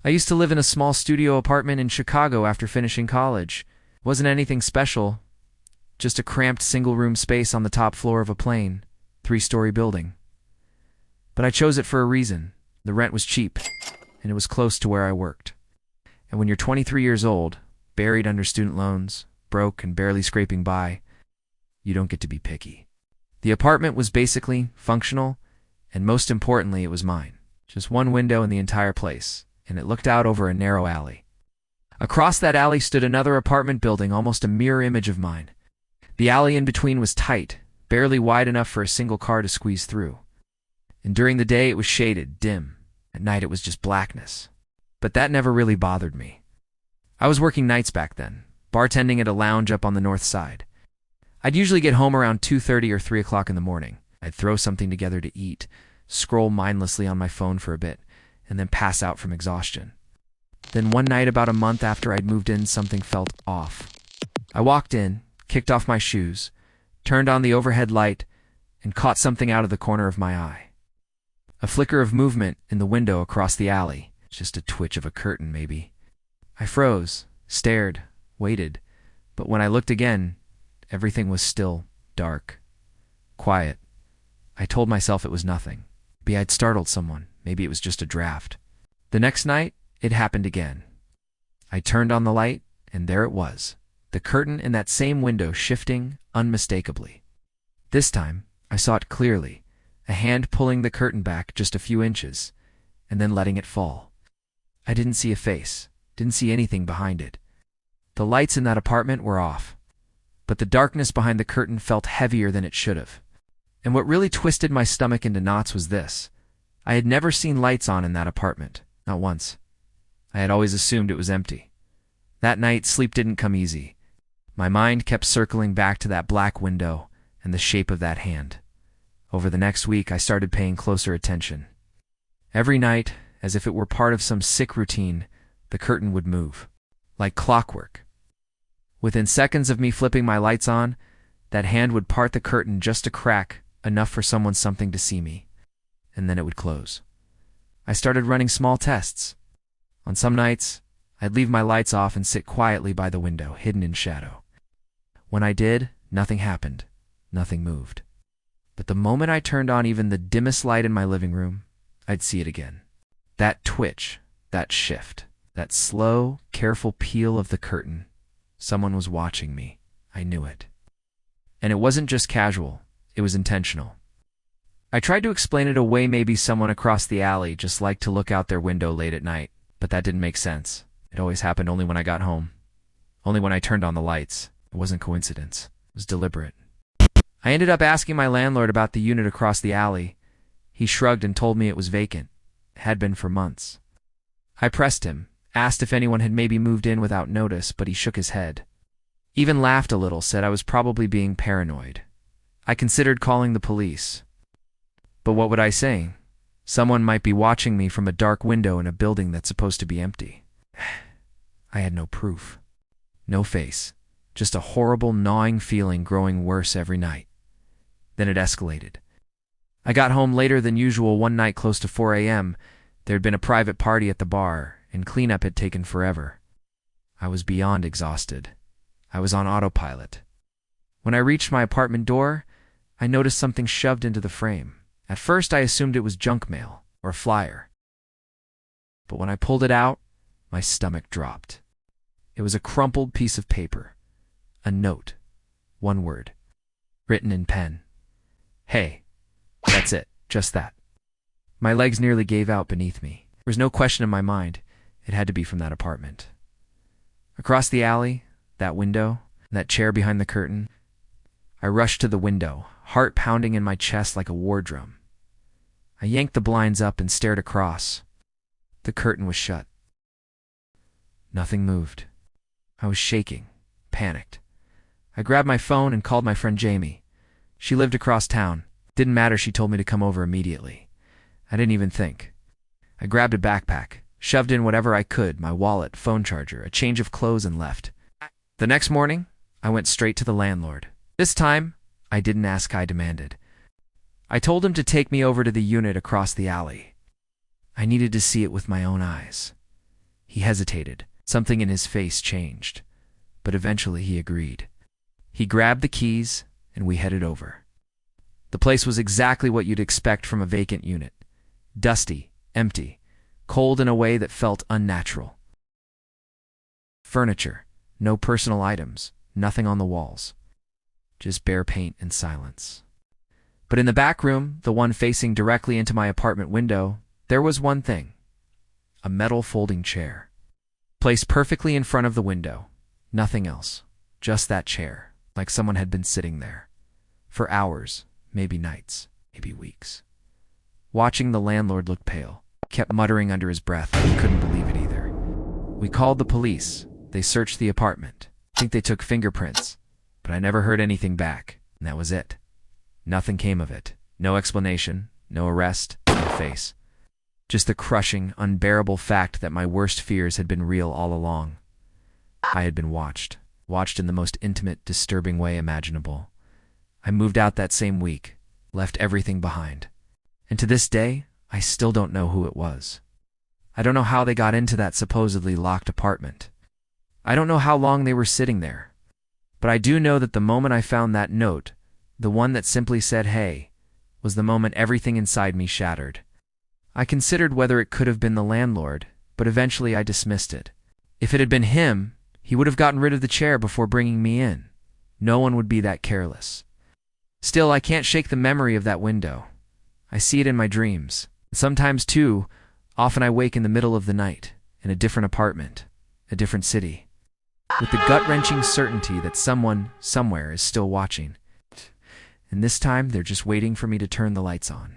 I used to live in a small studio apartment in Chicago after finishing college. It wasn't anything special, just a cramped single-room space on the top floor of a plain, three-story building. But I chose it for a reason. The rent was cheap, and it was close to where I worked. And when you're 23 years old, buried under student loans, broke and barely scraping by, you don't get to be picky. The apartment was basically functional, and most importantly, it was mine. Just one window in the entire place, and it looked out over a narrow alley. Across that alley stood another apartment building, almost a mirror image of mine. The alley in between was tight, barely wide enough for a single car to squeeze through. And during the day it was shaded, dim. At night it was just blackness. But that never really bothered me. I was working nights back then, bartending at a lounge up on the north side. I'd usually get home around 2:30 or 3 o'clock in the morning. I'd throw something together to eat, scroll mindlessly on my phone for a bit, and then pass out from exhaustion. Then one night about a month after I'd moved in, something felt off. I walked in, kicked off my shoes, turned on the overhead light, and caught something out of the corner of my eye. A flicker of movement in the window across the alley, just a twitch of a curtain maybe. I froze, stared, waited, but when I looked again, everything was still, dark, quiet. I told myself it was nothing. Maybe I'd startled someone, maybe it was just a draft. The next night, it happened again. I turned on the light, and there it was, the curtain in that same window shifting unmistakably. This time, I saw it clearly, a hand pulling the curtain back just a few inches, and then letting it fall. I didn't see a face, didn't see anything behind it. The lights in that apartment were off, but the darkness behind the curtain felt heavier than it should have. And what really twisted my stomach into knots was this. I had never seen lights on in that apartment, not once. I had always assumed it was empty. That night, sleep didn't come easy. My mind kept circling back to that black window and the shape of that hand. Over the next week, I started paying closer attention. Every night, as if it were part of some sick routine, the curtain would move, like clockwork. Within seconds of me flipping my lights on, that hand would part the curtain just a crack, enough for something to see me, and then it would close. I started running small tests. On some nights, I'd leave my lights off and sit quietly by the window, hidden in shadow. When I did, nothing happened, nothing moved. But the moment I turned on even the dimmest light in my living room, I'd see it again. That twitch, that shift, that slow, careful peel of the curtain. Someone was watching me. I knew it. And it wasn't just casual, it was intentional. I tried to explain it away. Maybe someone across the alley just liked to look out their window late at night, but that didn't make sense. It always happened only when I got home. Only when I turned on the lights. It wasn't coincidence. It was deliberate. I ended up asking my landlord about the unit across the alley. He shrugged and told me it was vacant. It had been for months. I pressed him, asked if anyone had maybe moved in without notice, but he shook his head. Even laughed a little, said I was probably being paranoid. I considered calling the police. But what would I say? Someone might be watching me from a dark window in a building that's supposed to be empty. I had no proof. No face. Just a horrible, gnawing feeling growing worse every night. Then it escalated. I got home later than usual one night close to 4 a.m. There had been a private party at the bar, and cleanup had taken forever. I was beyond exhausted. I was on autopilot. When I reached my apartment door, I noticed something shoved into the frame. At first, I assumed it was junk mail or a flyer. But when I pulled it out, my stomach dropped. It was a crumpled piece of paper. A note. One word. Written in pen. Hey. That's it. Just that. My legs nearly gave out beneath me. There was no question in my mind. It had to be from that apartment. Across the alley, that window, that chair behind the curtain, I rushed to the window, heart pounding in my chest like a war drum. I yanked the blinds up and stared across. The curtain was shut. Nothing moved. I was shaking, panicked. I grabbed my phone and called my friend Jamie. She lived across town. Didn't matter, she told me to come over immediately. I didn't even think. I grabbed a backpack, shoved in whatever I could, my wallet, phone charger, a change of clothes, and left. The next morning, I went straight to the landlord. This time, I didn't ask, I demanded. I told him to take me over to the unit across the alley. I needed to see it with my own eyes. He hesitated. Something in his face changed. But eventually he agreed. He grabbed the keys, and we headed over. The place was exactly what you'd expect from a vacant unit. Dusty, empty, cold in a way that felt unnatural. Furniture, no personal items, nothing on the walls. Just bare paint and silence. But in the back room, the one facing directly into my apartment window, there was one thing. A metal folding chair. Placed perfectly in front of the window. Nothing else. Just that chair, like someone had been sitting there. For hours, maybe nights, maybe weeks. Watching the landlord look pale, kept muttering under his breath that he couldn't believe it either. We called the police. They searched the apartment. I think they took fingerprints, but I never heard anything back, and that was it. Nothing came of it. No explanation, no arrest, no face. Just the crushing, unbearable fact that my worst fears had been real all along. I had been watched in the most intimate, disturbing way imaginable. I moved out that same week, left everything behind. And to this day, I still don't know who it was. I don't know how they got into that supposedly locked apartment. I don't know how long they were sitting there. But I do know that the moment I found that note, the one that simply said, "Hey," was the moment everything inside me shattered. I considered whether it could have been the landlord, but eventually I dismissed it. If it had been him, he would have gotten rid of the chair before bringing me in. No one would be that careless. Still, I can't shake the memory of that window. I see it in my dreams. Sometimes, too, often I wake in the middle of the night, in a different apartment, a different city, with the gut-wrenching certainty that someone, somewhere, is still watching. And this time, they're just waiting for me to turn the lights on.